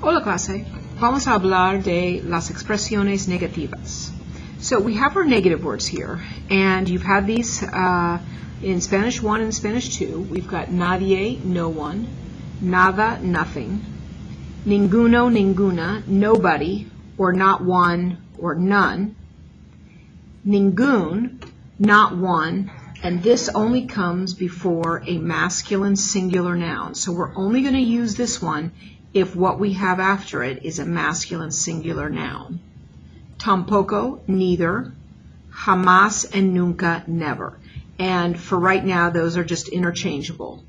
Hola clase, vamos a hablar de las expresiones negativas. So we have our negative words here, and you've had these in Spanish 1 and Spanish 2. We've got nadie, no one, nada, nothing, ninguno, ninguna, nobody, or not one, or none, ningún, not one, and this only comes before a masculine singular noun. So we're only going to use this one if what we have after it is a masculine singular noun. Tampoco, neither, jamás and nunca, never. And for right now, those are just interchangeable.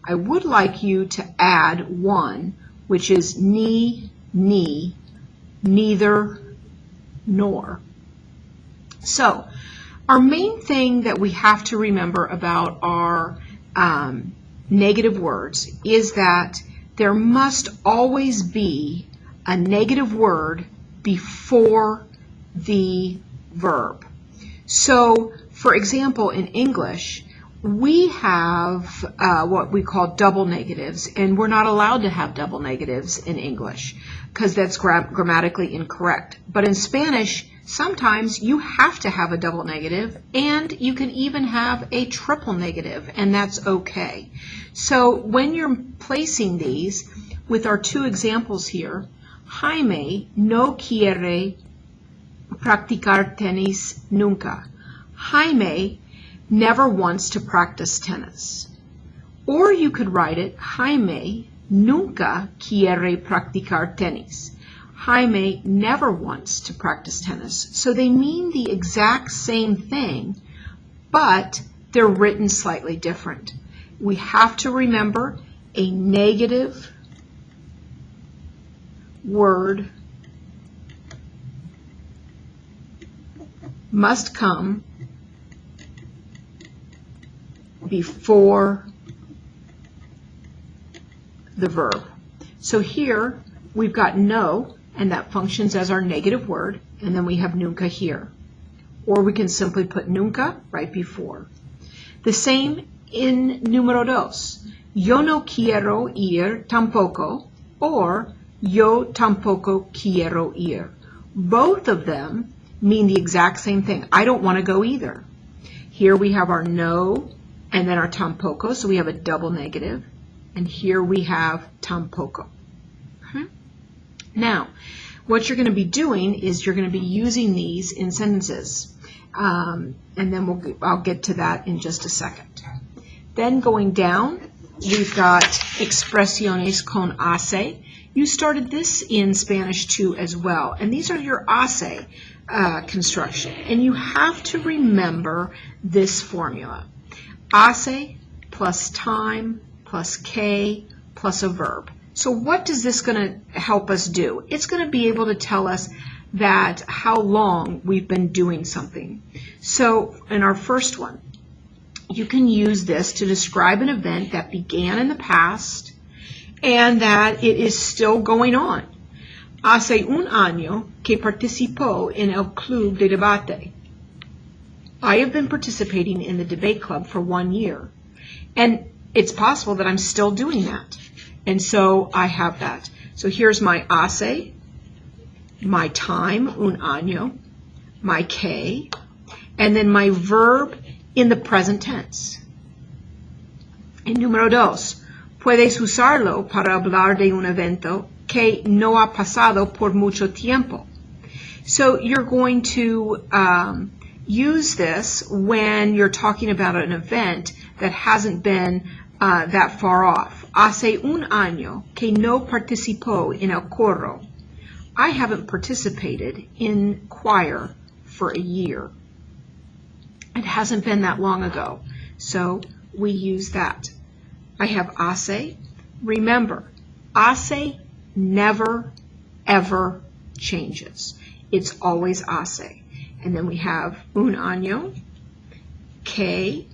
I would like you to add one, which is ni, neither, nor. So, our main thing that we have to remember about our negative words is that there must always be a negative word before the verb. So, for example, in English, we have what we call double negatives, and we're not allowed to have double negatives in English because that's grammatically incorrect. But in Spanish, sometimes you have to have a double negative, and you can even have a triple negative, and that's okay. So when you're placing these, with our two examples here, Jaime no quiere practicar tenis nunca. Jaime never wants to practice tennis. Or you could write it, Jaime nunca quiere practicar tenis. Jaime never wants to practice tennis. So they mean the exact same thing, but they're written slightly different. We have to remember a negative word must come before the verb. So here we've got no, and that functions as our negative word, and then we have nunca here. Or we can simply put nunca right before. The same in número dos. Yo no quiero ir tampoco, or yo tampoco quiero ir. Both of them mean the exact same thing. I don't want to go either. Here we have our no and then our tampoco, so we have a double negative. And here we have tampoco. Okay? Now, what you're going to be doing is you're going to be using these in sentences. And then I'll get to that in just a second. Then going down, we've got expresiones con hace. You started this in Spanish too as well. And these are your hace construction. And you have to remember this formula. Hace plus time plus que plus a verb. So what is this going to help us do? It's going to be able to tell us that how long we've been doing something. So in our first one, you can use this to describe an event that began in the past and that it is still going on. Hace un año que participó en el club de debate. I have been participating in the debate club for 1 year. And it's possible that I'm still doing that. And so I have that. So here's my hace, my time, un año, my que, and then my verb in the present tense. En número dos, puedes usarlo para hablar de un evento que no ha pasado por mucho tiempo. So you're going to use this when you're talking about an event that hasn't been that far off. Hace un año que no participó en el coro. I haven't participated in choir for a year. It hasn't been that long ago, so we use that. I have hace. Remember, hace never, ever changes. It's always hace. And then we have un año, que,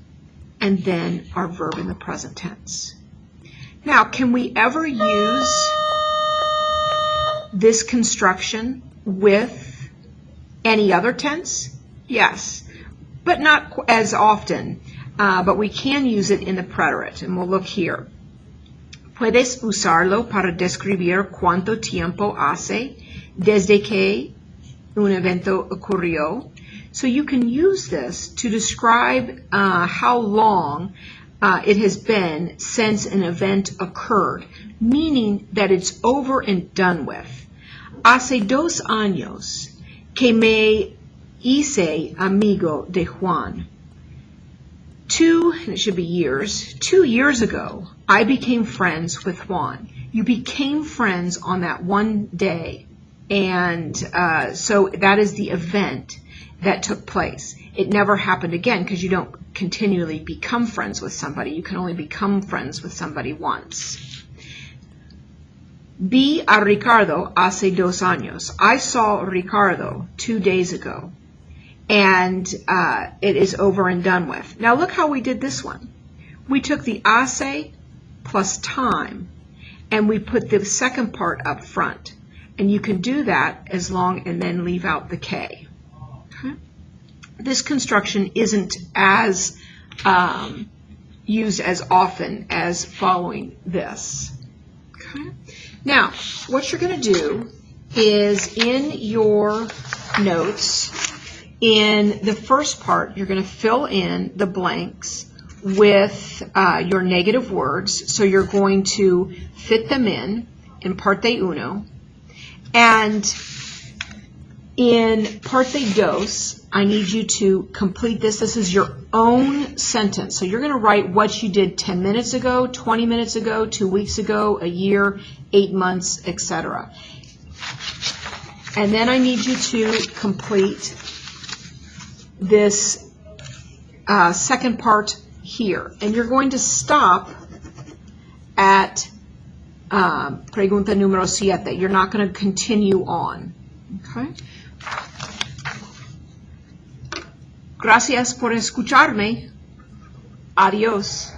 and then our verb in the present tense. Now, can we ever use this construction with any other tense? Yes, but not as often. But we can use it in the preterite, and we'll look here. Puedes usarlo para describir cuánto tiempo hace desde que un evento ocurrió. So you can use this to describe how long it has been since an event occurred, meaning that it's over and done with. Hace 2 años que me hice amigo de Juan. It should be years. 2 years ago, I became friends with Juan. You became friends on that one day. And so that is the event that took place. It never happened again because you don't continually become friends with somebody. You can only become friends with somebody once. Vi a Ricardo hace 2 años. I saw Ricardo 2 days ago. And it is over and done with. Now look how we did this one. We took the hace plus time and we put the second part up front. And you can do that as long and then leave out the K. Okay? This construction isn't as used as often as following this. Okay? Now, what you're going to do is in your notes, in the first part, you're going to fill in the blanks with your negative words. So you're going to fit them in parte uno. And in parte dos, I need you to complete this. This is your own sentence. So you're going to write what you did 10 minutes ago, 20 minutes ago, 2 weeks ago, a year, 8 months, etc. And then I need you to complete this second part here. And you're going to stop at pregunta número 7. You're not going to continue on. Okay? Gracias por escucharme. Adiós.